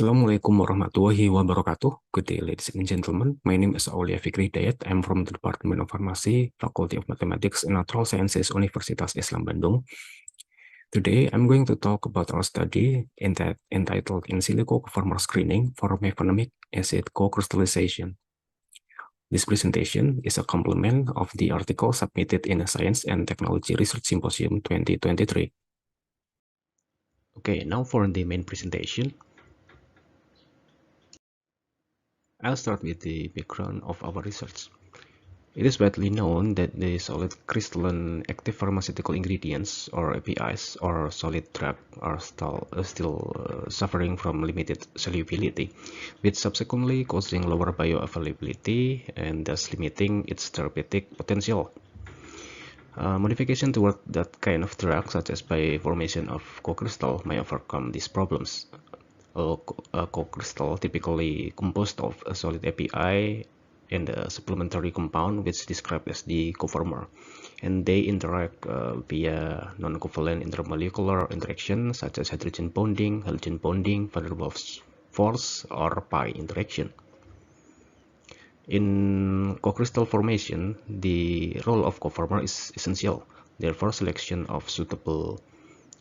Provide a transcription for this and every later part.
Assalamualaikum warahmatullahi wabarakatuh. Good day, ladies and gentlemen. My name is Aulia Fikri Hidayat. I'm from the Department of Pharmacy, Faculty of Mathematics and Natural Sciences, Universitas Islam Bandung. Today, I'm going to talk about our study entitled In Silico Coformer Screening for Mefenamic Acid Co-Crystallization. This presentation is a complement of the article submitted in the Science and Technology Research Symposium 2023. Okay, now for the main presentation. I'll start with the background of our research. It is widely known that the solid crystalline active pharmaceutical ingredients, or APIs, or solid drug are still suffering from limited solubility, which subsequently causing lower bioavailability and thus limiting its therapeutic potential. Modification toward that kind of drug, such as by formation of co-crystal, may overcome these problems. A co-crystal typically composed of a solid API and a supplementary compound, which is described as the coformer, and they interact via non-covalent intermolecular interaction such as hydrogen bonding, van der Waals force, or pi interaction. In co-crystal formation, the role of coformer is essential. Therefore, selection of suitable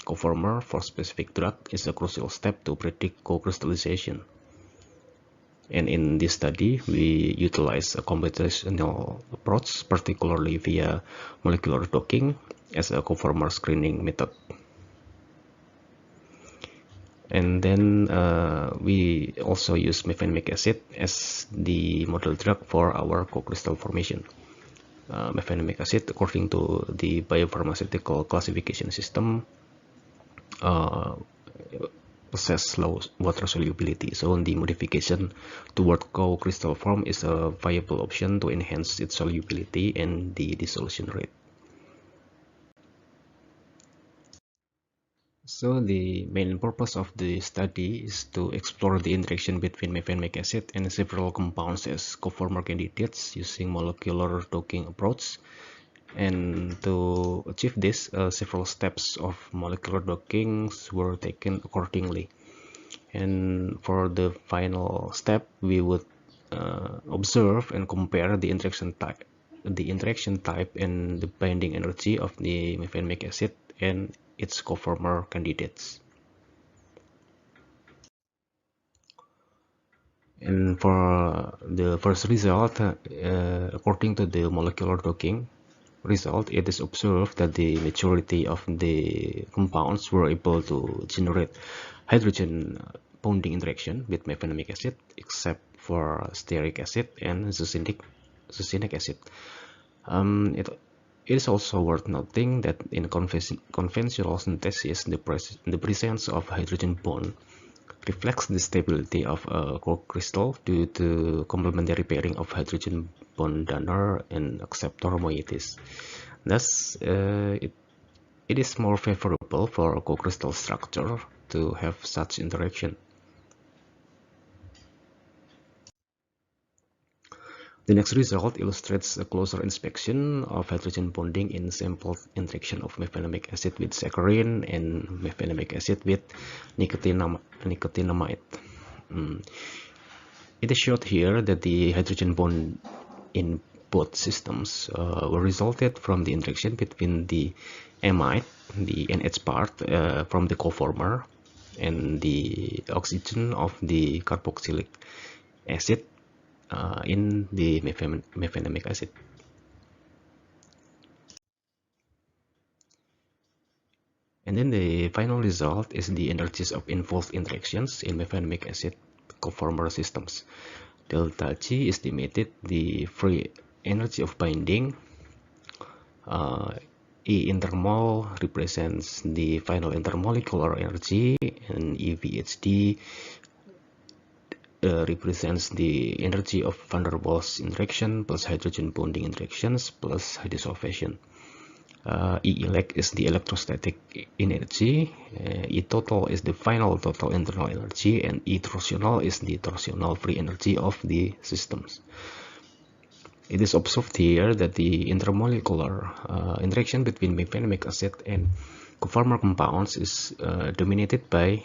coformer for specific drug is a crucial step to predict co-crystallization. And in this study, we utilize a computational approach, particularly via molecular docking, as a coformer screening method. And then we also use mefenamic acid as the model drug for our co-crystal formation. Mefenamic acid, according to the biopharmaceutical classification system, possess low water solubility, so the modification toward co-crystal form is a viable option to enhance its solubility and the dissolution rate. So the main purpose of the study is to explore the interaction between mefenamic acid and several compounds as coformer candidates using molecular docking approach. And to achieve this, several steps of molecular dockings were taken accordingly. And for the final step, we would observe and compare the interaction type and the binding energy of the mefenamic acid and its coformer candidates. And for the first result, according to the molecular docking result, it is observed that the majority of the compounds were able to generate hydrogen bonding interaction with mefenamic acid, except for stearic acid and succinic acid. It is also worth noting that in conventional synthesis, the presence of hydrogen bond reflects the stability of a co-crystal due to complementary pairing of hydrogen bond donor and acceptor moieties. Thus, it is more favorable for a co-crystal structure to have such interaction. The next result illustrates a closer inspection of hydrogen bonding in sampled interaction of mefenamic acid with saccharin and mefenamic acid with nicotinamide. It is showed here that the hydrogen bond in both systems were resulted from the interaction between the amide, the NH part from the coformer, and the oxygen of the carboxylic acid in the mefenamic acid. And then the final result is the energies of involved interactions in mefenamic acid coformer systems. Delta G estimated the free energy of binding. E intermol represents the final intermolecular energy, and EVHD represents the energy of van der Waals interaction plus hydrogen bonding interactions plus disolvation. E elect is the electrostatic energy, E total is the final total internal energy, and E torsional is the torsional free energy of the systems. It is observed here that the intermolecular interaction between mefenamic acid and Coformer compounds is dominated by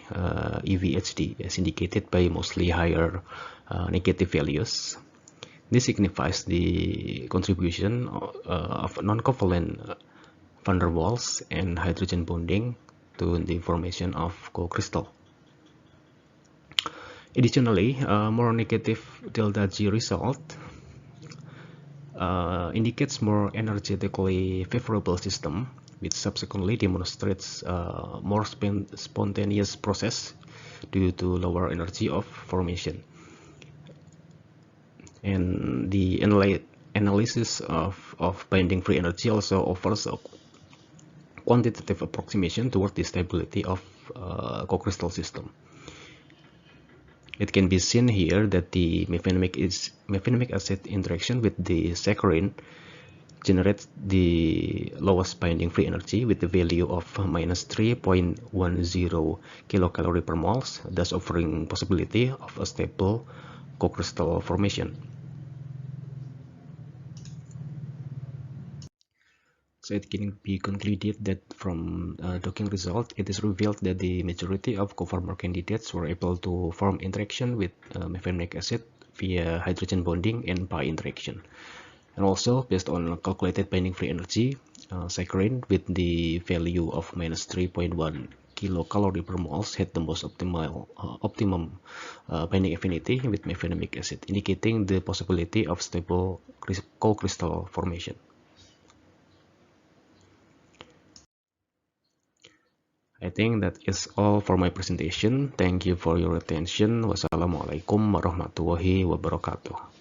EVHD, as indicated by mostly higher negative values. This signifies the contribution of non-covalent van der Waals and hydrogen bonding to the formation of co-crystal. Additionally, more negative delta G result indicates more energetically favorable system, which subsequently demonstrates more spontaneous process due to lower energy of formation. And the analysis of binding free energy also offers a quantitative approximation toward the stability of co-crystal system. It can be seen here that the mefenamic acid interaction with the saccharin generates the lowest binding free energy with the value of minus 3.10 kilocalorie per moles, thus offering possibility of a stable co-crystal formation. So it can be concluded that from docking result, it is revealed that the majority of Coformer candidates were able to form interaction with mefenamic acid via hydrogen bonding and pi interaction. And also, based on calculated binding free energy, saccharin with the value of minus 3.1 kilocalorie per moles had the most optimum binding affinity with mefenamic acid, indicating the possibility of stable co-crystal formation. I think that is all for my presentation. Thank you for your attention. Wassalamualaikum warahmatullahi wabarakatuh.